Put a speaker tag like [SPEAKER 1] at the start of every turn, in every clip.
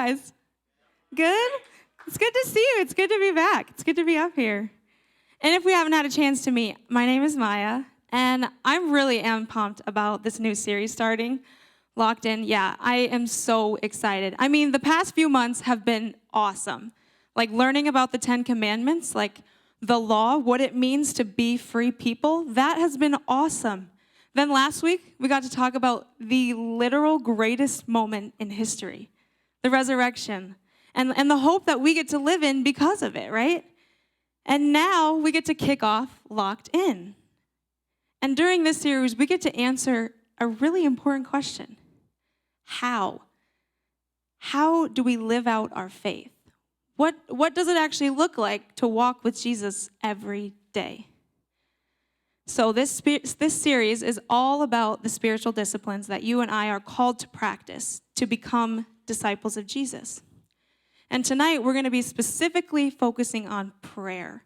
[SPEAKER 1] guys? Good? It's good to see you. It's good to be back. It's good to be up here. And if we haven't had a chance to meet, my name is Maya, and I really am pumped about this new series starting, Locked In. Yeah, I am so excited. I mean, the past few months have been awesome. Like learning about the 10 Commandments, like the law, what it means to be free people, that has been awesome. Then last week, we got to talk about the literal greatest moment in history, the resurrection, and the hope that we get to live in because of it, right? And now we get to kick off Locked In. And during this series, we get to answer a really important question. How? How do we live out our faith? What does it actually look like to walk with Jesus every day? So this series is all about the spiritual disciplines that you and I are called to practice to become disciples of Jesus. And tonight, we're going to be specifically focusing on prayer.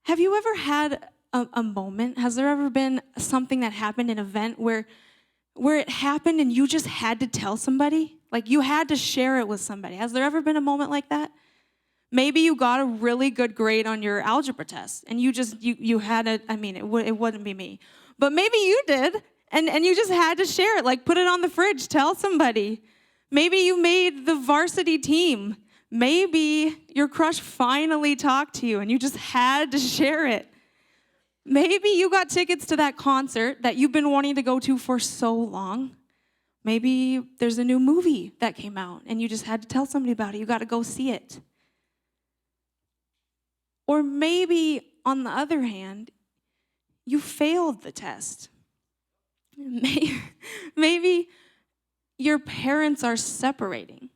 [SPEAKER 1] Have you ever had a moment? Has there ever been something that happened, an event where it happened and you just had to tell somebody? Like you had to share it with somebody. Has there ever been a moment like that? Maybe you got a really good grade on your algebra test and you had it wouldn't be me. But maybe you did and you just had to share it, like put it on the fridge, tell somebody. Maybe you made the varsity team. Maybe your crush finally talked to you and you just had to share it. Maybe you got tickets to that concert that you've been wanting to go to for so long. Maybe there's a new movie that came out and you just had to tell somebody about it. You got to go see it. Or maybe, on the other hand, you failed the test. Maybe your parents are separating.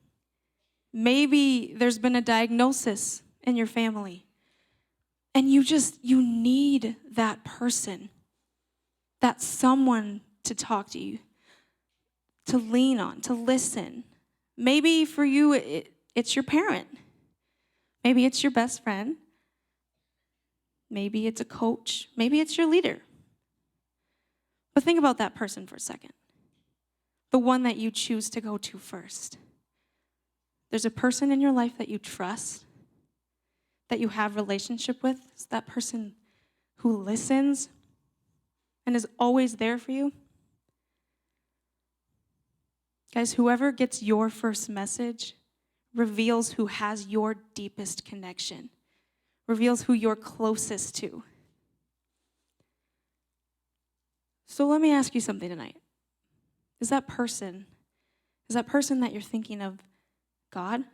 [SPEAKER 1] Maybe there's been a diagnosis in your family. And you need that person, that someone to talk to you, to lean on, to listen. Maybe for you, it's your parent. Maybe it's your best friend. Maybe it's a coach. Maybe it's your leader. But think about that person for a second. The one that you choose to go to first. There's a person in your life that you trust, that you have relationship with. It's that person who listens and is always there for you. Guys, whoever gets your first message reveals who has your deepest connection, reveals who you're closest to. So let me ask you something tonight. Is that person that you're thinking of God?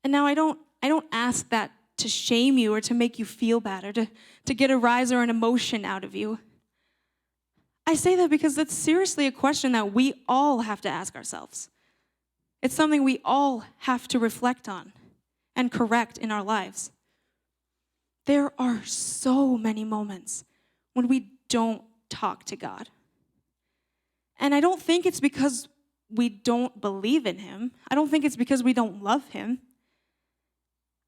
[SPEAKER 1] And now I don't ask that to shame you or to make you feel bad or to get a rise or an emotion out of you. I say that because that's seriously a question that we all have to ask ourselves. It's something we all have to reflect on and correct in our lives. There are so many moments when we don't talk to God. And I don't think it's because we don't believe in him. I don't think it's because we don't love him.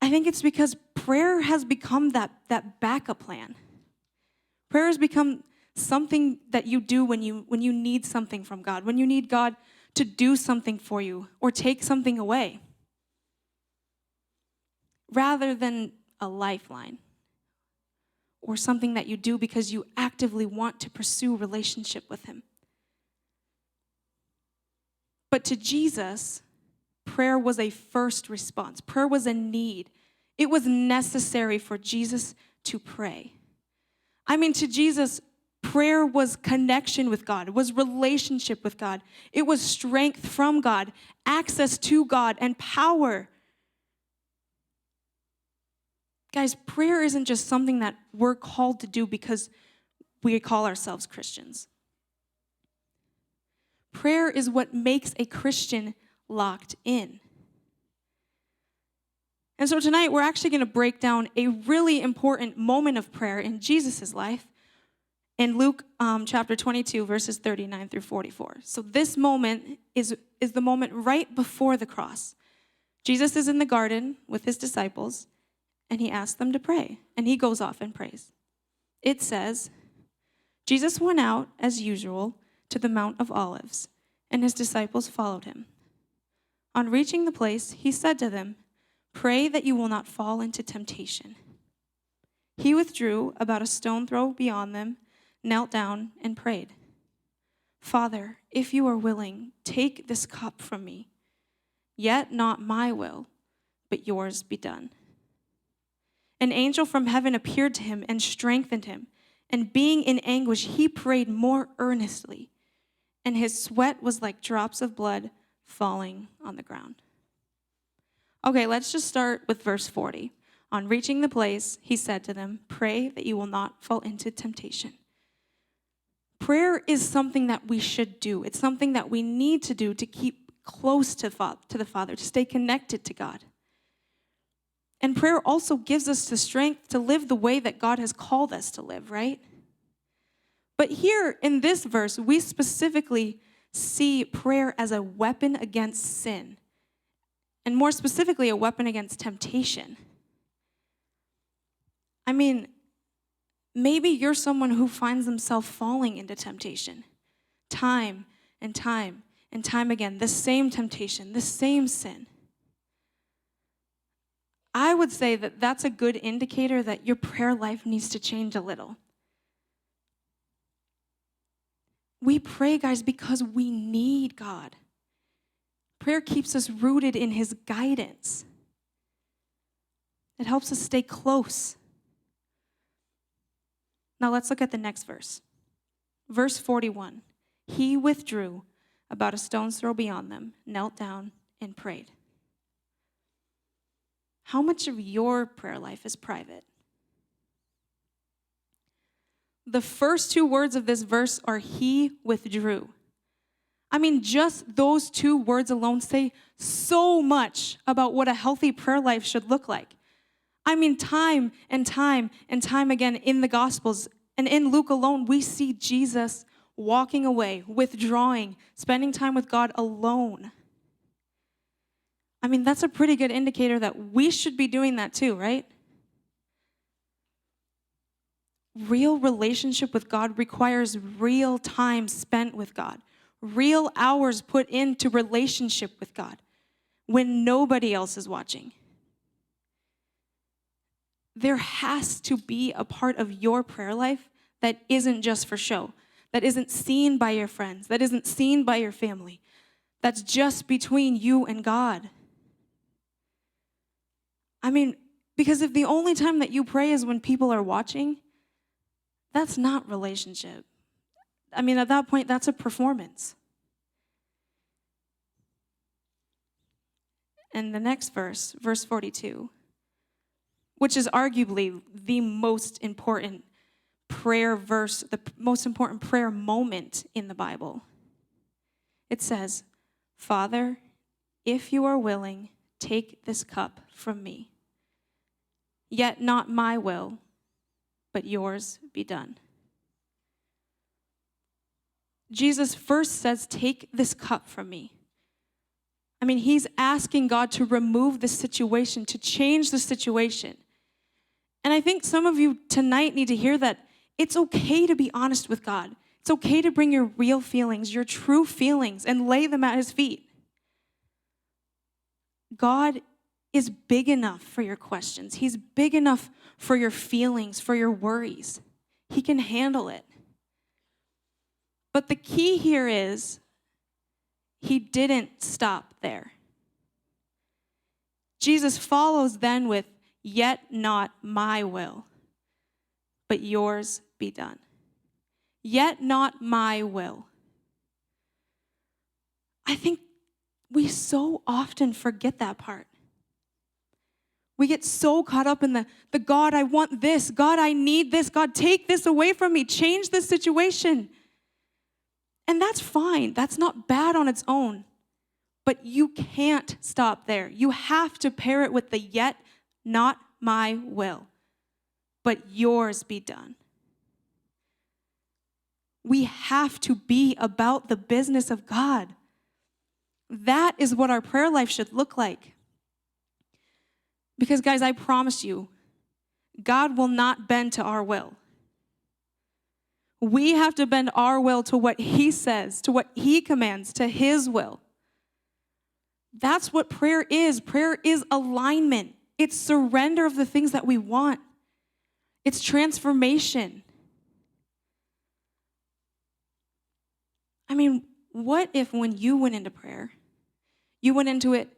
[SPEAKER 1] I think it's because prayer has become that backup plan. Prayer has become something that you do when you need something from God, when you need God to do something for you or take something away, rather than a lifeline or something that you do because you actively want to pursue relationship with him. But to Jesus, prayer was a first response. Prayer was a need. It was necessary for Jesus to pray. I mean, to Jesus, prayer was connection with God. It was relationship with God. It was strength from God, access to God, and power. Guys, prayer isn't just something that we're called to do because we call ourselves Christians. Prayer is what makes a Christian locked in. And so tonight, we're actually going to break down a really important moment of prayer in Jesus' life in Luke chapter 22, verses 39 through 44. So this moment is the moment right before the cross. Jesus is in the garden with his disciples, and he asks them to pray, and he goes off and prays. It says, Jesus went out, as usual, to the Mount of Olives, and his disciples followed him. On reaching the place, he said to them, "Pray that you will not fall into temptation." He withdrew about a stone throw beyond them, knelt down, and prayed, "Father, if you are willing, take this cup from me. Yet not my will, but yours be done." An angel from heaven appeared to him and strengthened him. And being in anguish, he prayed more earnestly, and his sweat was like drops of blood falling on the ground. Okay, let's just start with verse 40. On reaching the place, he said to them, "Pray that you will not fall into temptation." Prayer is something that we should do. It's something that we need to do to keep close to the Father, to stay connected to God. And prayer also gives us the strength to live the way that God has called us to live, right? But here in this verse, we specifically see prayer as a weapon against sin, and more specifically, a weapon against temptation. I mean, maybe you're someone who finds themselves falling into temptation time and time and time again, the same temptation, the same sin. I would say that that's a good indicator that your prayer life needs to change a little. We pray, guys, because we need God. Prayer keeps us rooted in his guidance. It helps us stay close. Now let's look at the next verse. Verse 41. He withdrew about a stone's throw beyond them, knelt down, and prayed. How much of your prayer life is private? The first two words of this verse are he withdrew. I mean, just those two words alone say so much about what a healthy prayer life should look like. I mean, time and time and time again in the Gospels and in Luke alone, we see Jesus walking away, withdrawing, spending time with God alone. I mean, that's a pretty good indicator that we should be doing that too, right? Real relationship with God requires real time spent with God, real hours put into relationship with God when nobody else is watching. There has to be a part of your prayer life that isn't just for show, that isn't seen by your friends, that isn't seen by your family, that's just between you and God. I mean, because if the only time that you pray is when people are watching, that's not relationship. I mean, at that point, that's a performance. And the next verse, verse 42, which is arguably the most important prayer verse, the most important prayer moment in the Bible. It says, "Father, if you are willing, take this cup from me. Yet not my will, but yours be done." Jesus first says, "Take this cup from me." I mean, he's asking God to remove the situation, to change the situation. And I think some of you tonight need to hear that it's okay to be honest with God. It's okay to bring your real feelings, your true feelings, and lay them at his feet. God is big enough for your questions. He's big enough for your feelings, for your worries. He can handle it. But the key here is he didn't stop there. Jesus follows then with, "Yet not my will, but yours be done." Yet not my will. I think we so often forget that part. We get so caught up in the God, I want this. God, I need this. God, take this away from me. Change this situation. And that's fine. That's not bad on its own. But you can't stop there. You have to pair it with the "yet not my will, but yours be done." We have to be about the business of God. That is what our prayer life should look like. Because, guys, I promise you, God will not bend to our will. We have to bend our will to what he says, to what he commands, to his will. That's what prayer is. Prayer is alignment. It's surrender of the things that we want. It's transformation. I mean, what if when you went into prayer, you went into it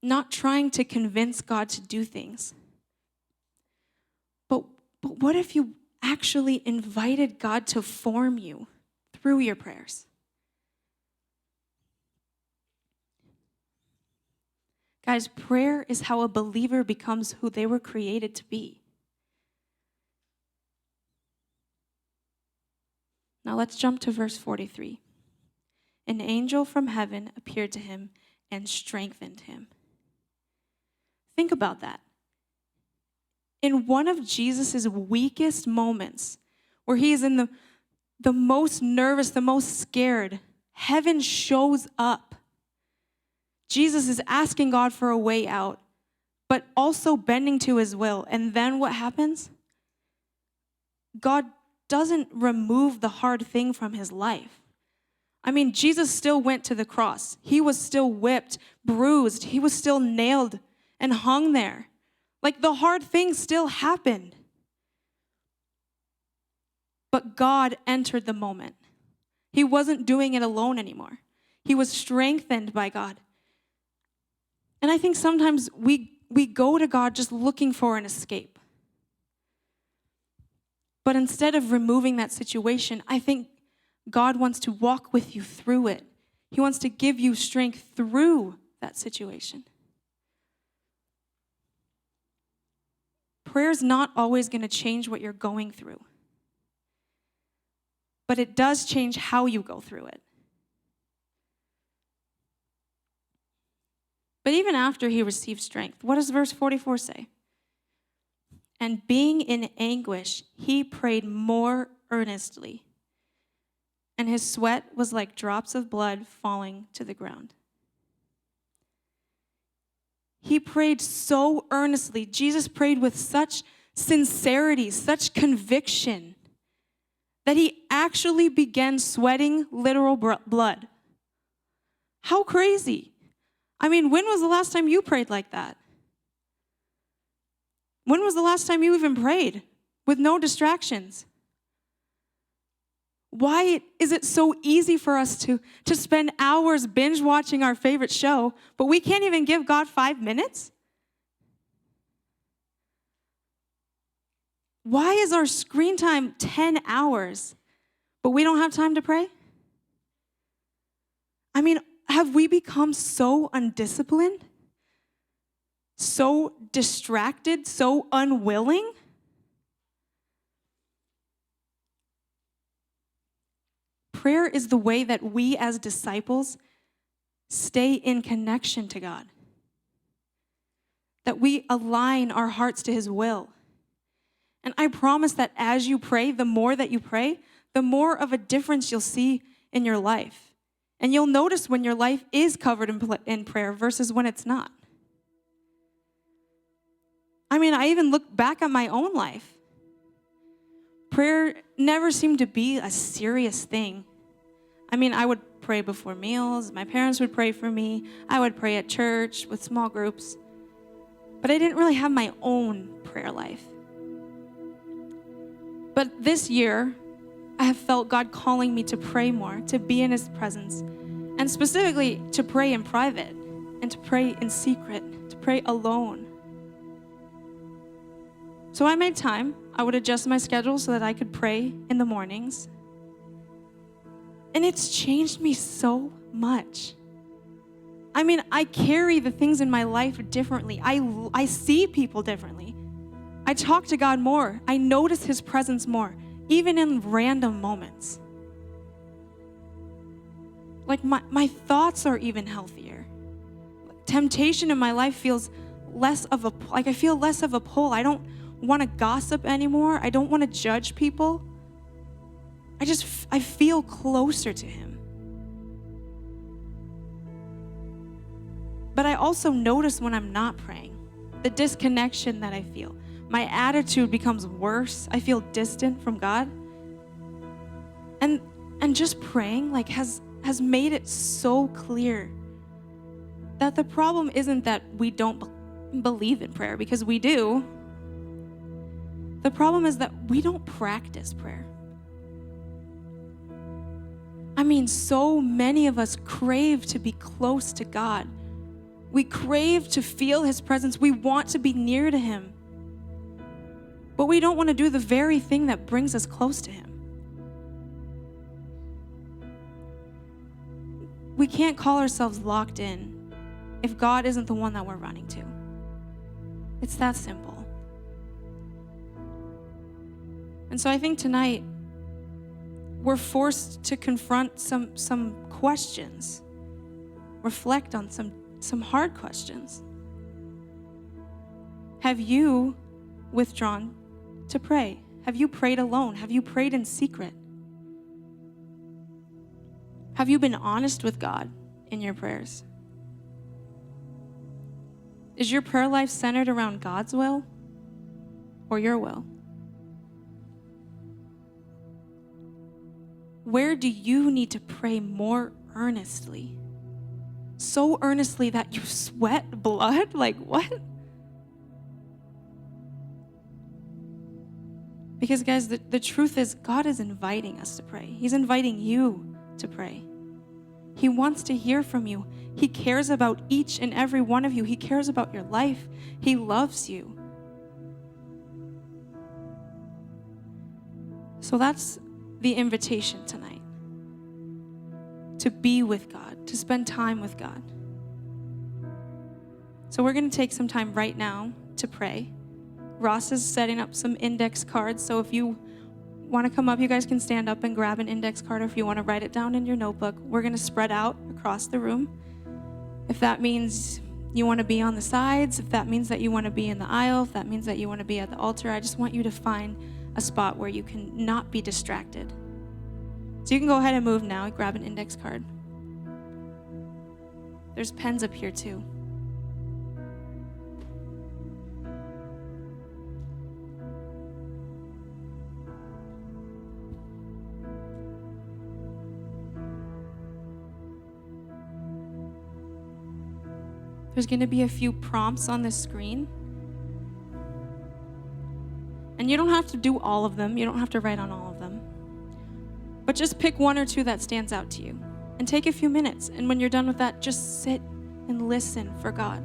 [SPEAKER 1] not trying to convince God to do things, but what if you actually invited God to form you through your prayers? Guys, prayer is how a believer becomes who they were created to be. Now let's jump to verse 43. An angel from heaven appeared to him and strengthened him. Think about that. In one of Jesus' weakest moments, where he is in the most nervous, the most scared, heaven shows up. Jesus is asking God for a way out, but also bending to his will. And then what happens? God doesn't remove the hard thing from his life. I mean, Jesus still went to the cross. He was still whipped, bruised. He was still nailed and hung there. Like, the hard thing still happened. But God entered the moment. He wasn't doing it alone anymore. He was strengthened by God. And I think sometimes we go to God just looking for an escape. But instead of removing that situation, I think God wants to walk with you through it. He wants to give you strength through that situation. Prayer is not always going to change what you're going through, but it does change how you go through it. But even after he received strength, what does verse 44 say? And being in anguish, he prayed more earnestly, and his sweat was like drops of blood falling to the ground. He prayed so earnestly. Jesus prayed with such sincerity, such conviction, that he actually began sweating literal blood. How crazy. I mean, when was the last time you prayed like that? When was the last time you even prayed with no distractions? Why is it so easy for us to spend hours binge watching our favorite show, but we can't even give God 5 minutes? Why is our screen time 10 hours, but we don't have time to pray? I mean, have we become so undisciplined, so distracted, so unwilling? Prayer is the way that we as disciples stay in connection to God, that we align our hearts to his will. And I promise that as you pray, the more that you pray, the more of a difference you'll see in your life. And you'll notice when your life is covered in prayer versus when it's not. I mean, I even look back at my own life. Prayer never seemed to be a serious thing. I mean, I would pray before meals. My parents would pray for me. I would pray at church with small groups. But I didn't really have my own prayer life. But this year, I have felt God calling me to pray more, to be in his presence, and specifically to pray in private and to pray in secret, to pray alone. So I made time. I would adjust my schedule so that I could pray in the mornings. And it's changed me so much. I mean, I carry the things in my life differently. I see people differently. I talk to God more. I notice his presence more, even in random moments. Like my thoughts are even healthier. Temptation in my life feels less of I feel less of a pull. I don't want to gossip anymore. I don't want to judge people. I feel closer to him. But I also notice when I'm not praying, the disconnection that I feel. My attitude becomes worse. I feel distant from God. And just praying like has made it so clear that the problem isn't that we don't believe in prayer, because we do. The problem is that we don't practice prayer. I mean, so many of us crave to be close to God. We crave to feel his presence. We want to be near to him. But we don't want to do the very thing that brings us close to him. We can't call ourselves locked in if God isn't the one that we're running to. It's that simple. And so I think tonight we're forced to confront some questions, reflect on some hard questions. Have you withdrawn to pray? Have you prayed alone? Have you prayed in secret? Have you been honest with God in your prayers? Is your prayer life centered around God's will or your will? Where do you need to pray more earnestly? So earnestly that you sweat blood? Like what? Because guys, the truth is God is inviting us to pray. He's inviting you to pray. He wants to hear from you. He cares about each and every one of you. He cares about your life. He loves you. So that's the invitation tonight. To be with God, to spend time with God. So we're going to take some time right now to pray. Ross is setting up some index cards, so if you want to come up, you guys can stand up and grab an index card, or if you want to write it down in your notebook. We're going to spread out across the room. If that means you want to be on the sides, if that means that you want to be in the aisle, if that means that you want to be at the altar, I just want you to find a spot where you can not be distracted. So you can go ahead and move now, grab an index card. There's pens up here too. There's going to be a few prompts on the screen. And you don't have to do all of them. You don't have to write on all of them. But just pick one or two that stands out to you. And take a few minutes. And when you're done with that, just sit and listen for God.